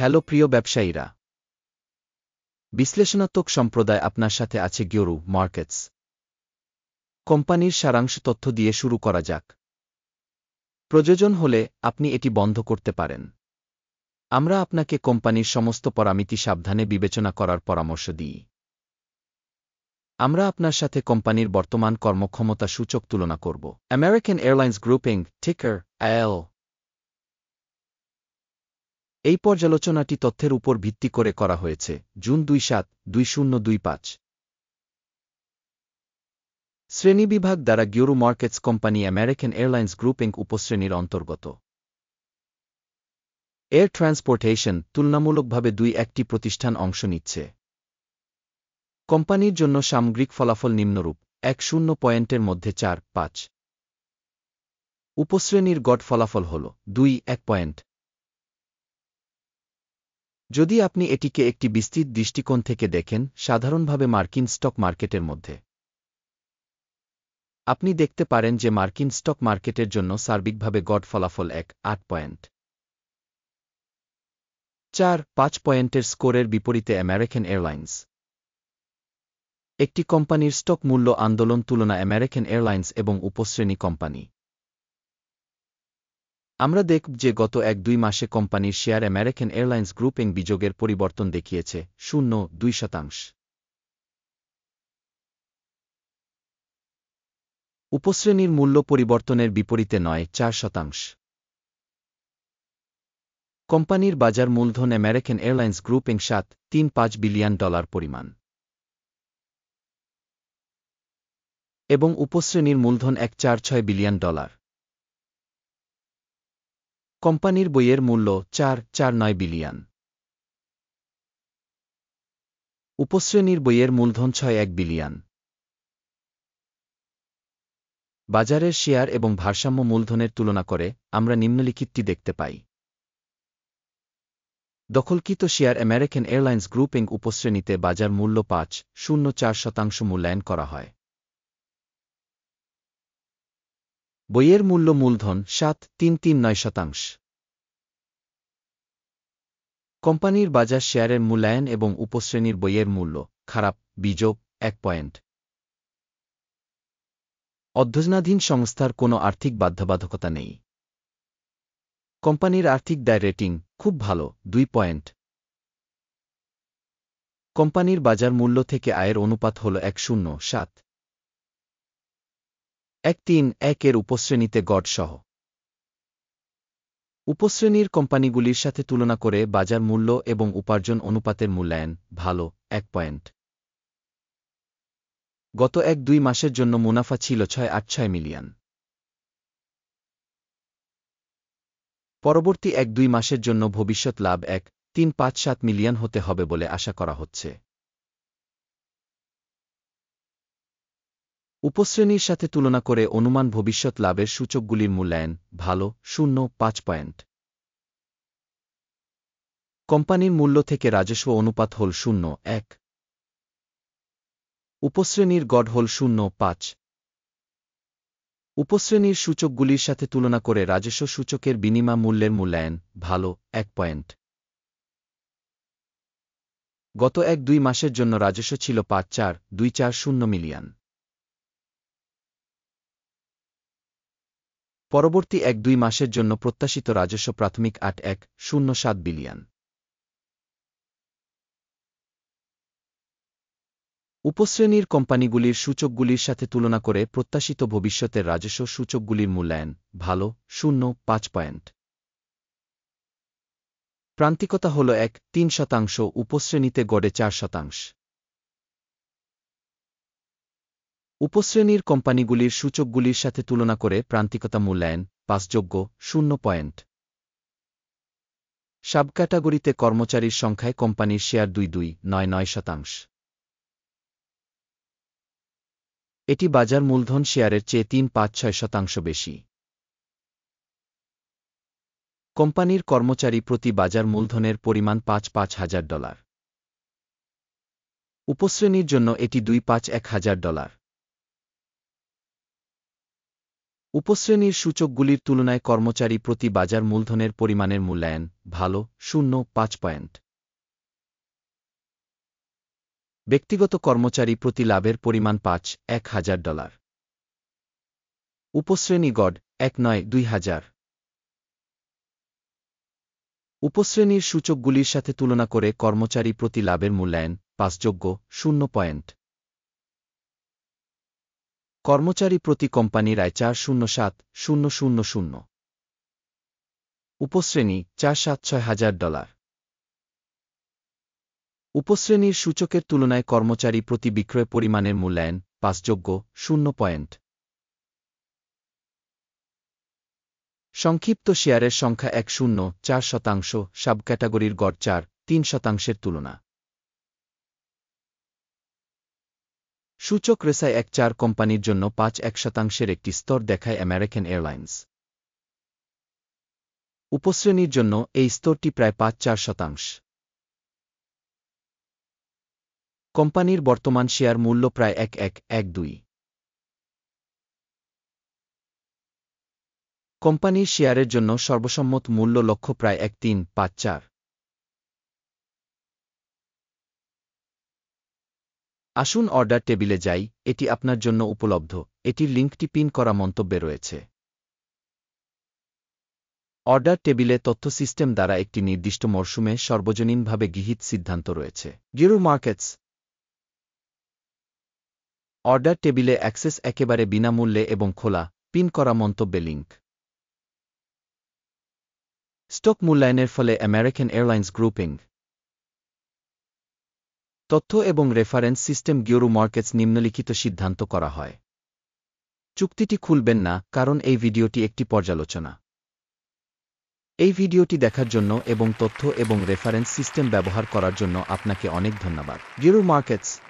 Hello প্রিয় ব্যবসায়ীরা, বিশ্লেষণাত্মক সম্প্রদায় আপনার সাথে আছে গিওরু মার্কেটস কোম্পানির সারাংশ তথ্য দিয়ে শুরু করা যাক। প্রয়োজন হলে আপনি এটি বন্ধ করতে পারেন। আমরা আপনাকে কোম্পানির সমস্ত পরামিতি সাবধানে বিবেচনা করার পরামর্শ দিই। আমরা আপনার সাথে কোম্পানির বর্তমান কর্মক্ষমতা সূচক তুলনা করব। আমেরিকান এয়ারলাইন্স গ্রুপিং, টিকার AL। এই পর্যালোচনাটি তথ্যের উপর ভিত্তি করে করা হয়েছে জুন ২৭, ২০২৫। শ্রেণীবিভাগ দ্বারা গিওরু markets company American Airlines grouping উপশ্রেণীর অন্তর্গত। এয়ার ট্রান্সপোর্টেশন তুলনামূলকভাবে একটি প্রতিষ্ঠান অংশ নিচ্ছে। কোম্পানির জন্য সামগ্রিক ফলাফল নিম্নরূপ: ১-০ পয়েন্টের মধ্যে ৪-৫। উপশ্রেণীর গড় ফলাফল হল ২-১ পয়েন্ট। যদি আপনি এটিকে একটি বিস্তৃত দৃষ্টিকোণ থেকে দেখেন, সাধারণভাবে মার্কিন স্টক মার্কেটের মধ্যে, আপনি দেখতে পারেন যে মার্কিন স্টক মার্কেটের জন্য সার্বিকভাবে গড় ফলাফল ১-৮ পয়েন্ট। ৪-৫ পয়েন্টের স্কোরের বিপরীতে আমেরিকান এয়ারলাইন্স একটি কোম্পানির স্টক মূল্য আন্দোলন তুলনা আমেরিকান এয়ারলাইন্স এবং উপশ্রেণী কোম্পানি। আমরা দেখব যে গত ১-২ মাসে কোম্পানির শেয়ার আমেরিকান এয়ারলাইন্স গ্রুপিং বিযোগের পরিবর্তন দেখিয়েছে ০.২%। উপশ্রেণীর মূল্য পরিবর্তনের বিপরীতে ৯-৪%। কোম্পানির বাজার মূলধন আমেরিকান এয়ারলাইন্স গ্রুপিং $৭.৩৫ বিলিয়ন পরিমাণ এবং উপশ্রেণীর মূলধন $১.৪৬ বিলিয়ন। কোম্পানির বইয়ের মূল্য $৪.৪৯ বিলিয়ন। উপশ্রেণীর বইয়ের মূলধন $৬.১ বিলিয়ন। বাজারের শেয়ার এবং ভারসাম্য মূলধনের তুলনা করে আমরা নিম্নলিখিতটি দেখতে পাই। দখলকৃত শেয়ার আমেরিকান এয়ারলাইন্স গ্রুপিং উপশ্রেণীতে বাজার মূল্য ৫.০৪% মূল্যায়ন করা হয়। বইয়ের মূল্য মূলধন ৭.৩৩৯%। কোম্পানির বাজার শেয়ারের মূল্যায়ন এবং উপশ্রেণীর বইয়ের মূল্য খারাপ বিযোগ ১ পয়েন্ট। অধ্যয়নাধীন সংস্থার কোনো আর্থিক বাধ্যবাধকতা নেই। কোম্পানির আর্থিক দায় রেটিং খুব ভালো ২ পয়েন্ট। কোম্পানির বাজার মূল্য থেকে আয়ের অনুপাত হল ১.০৭। ১.৩১ এর উপশ্রেণীতে গড় সহ উপশ্রেণীর কোম্পানিগুলির সাথে তুলনা করে বাজার মূল্য এবং উপার্জন অনুপাতের মূল্যায়ন ভালো ১ পয়েন্ট। গত ১-২ মাসের জন্য মুনাফা ছিল $৬.৮৬ মিলিয়ন। পরবর্তী ১-২ মাসের জন্য ভবিষ্যৎ লাভ $১.৩৫৭ মিলিয়ন হতে হবে বলে আশা করা হচ্ছে। উপশ্রেণীর সাথে তুলনা করে অনুমান ভবিষ্যৎ লাভের সূচকগুলির মূল্যায়ন ভালো ০.৫ পয়েন্ট। কোম্পানির মূল্য থেকে রাজস্ব অনুপাত হল ০.১। উপশ্রেণীর গড় হল ০.৫। উপশ্রেণীর সূচকগুলির সাথে তুলনা করে রাজস্ব সূচকের বিনিময় মূল্যের মূল্যায়ন ভালো ১ পয়েন্ট। গত ১-২ মাসের জন্য রাজস্ব ছিল $৫.৪২৪০ মিলিয়ন। পরবর্তী ১-২ মাসের জন্য প্রত্যাশিত রাজস্ব প্রাথমিক $৮.১07 বিলিয়ন। উপশ্রেণীর কোম্পানিগুলির সূচকগুলির সাথে তুলনা করে প্রত্যাশিত ভবিষ্যতের রাজস্ব সূচকগুলির মূল্যায়ন ভালো ০.৫ পয়েন্ট। প্রান্তিকতা হল ১.৩%, উপশ্রেণীতে গড়ে ৪%। উপশ্রেণীর কোম্পানিগুলির সূচকগুলির সাথে তুলনা করে প্রান্তিকতা মূল্যায়ন পাসযোগ্য ০ পয়েন্ট। সাবক্যাটাগরিতে কর্মচারীর সংখ্যায় কোম্পানির শেয়ার ২.৯৯%। এটি বাজার মূলধন শেয়ারের চেয়ে ৩.৫৬% বেশি। কোম্পানির কর্মচারী প্রতি বাজার মূলধনের পরিমাণ $৫,৫০০০। উপশ্রেণীর জন্য এটি $২,৫১,০০০। উপশ্রেণীর সূচকগুলির তুলনায় কর্মচারী প্রতি বাজার মূলধনের পরিমাণের মূল্যায়ন ভালো 0.5 পয়েন্ট। ব্যক্তিগত কর্মচারী প্রতি লাভের পরিমাণ $5,100। উপশ্রেণী গড় 1,9,2,000। উপশ্রেণীর সূচকগুলির সাথে তুলনা করে কর্মচারী প্রতি লাভের মূল্যায়ন 5 0 পয়েন্ট। কর্মচারী প্রতি কোম্পানির আয় $407,000। উপশ্রেণী $4,76,000। উপশ্রেণীর সূচকের তুলনায় কর্মচারী প্রতি বিক্রয় পরিমাণের মূল্যায়ন 5 0 পয়েন্ট। সংক্ষিপ্ত শেয়ারের সংখ্যা 1.04%, সাবক্যাটাগরির গড় 4.3%-এর তুলনা। সূচক রেসায় 1.4 কোম্পানির জন্য 5.1%-এর একটি স্তর দেখায় আমেরিকান এয়ারলাইন্স। উপশ্রেণীর জন্য এই স্তরটি প্রায় 5.4%। কোম্পানির বর্তমান শেয়ার মূল্য প্রায় 1.112। কোম্পানির শেয়ারের জন্য সর্বসম্মত মূল্য লক্ষ্য প্রায় 1.354। আসুন অর্ডার টেবিলে যাই, এটি আপনার জন্য উপলব্ধ, এটির লিঙ্কটি পিন করা মন্তব্যে রয়েছে। অর্ডার টেবিলে তথ্য সিস্টেম দ্বারা একটি নির্দিষ্ট মরশুমে সর্বজনীনভাবে গৃহীত সিদ্ধান্ত রয়েছে। গিরু মার্কেটস অর্ডার টেবিলে অ্যাক্সেস একেবারে বিনামূল্যে এবং খোলা, পিন করা মন্তব্যে লিঙ্ক। স্টক মূল্যায়নের ফলে আমেরিকান এয়ারলাইন্স গ্রুপিং। তথ্য এবং রেফারেন্স সিস্টেম গিরু মার্কেটস নিম্নলিখিত সিদ্ধান্ত করা হয়। চুক্তিটি খুলবেন না, কারণ এই ভিডিওটি একটি পর্যালোচনা। এই ভিডিওটি দেখার জন্য এবং তথ্য এবং রেফারেন্স সিস্টেম ব্যবহার করার জন্য আপনাকে অনেক ধন্যবাদ। গিরু মার্কেটস।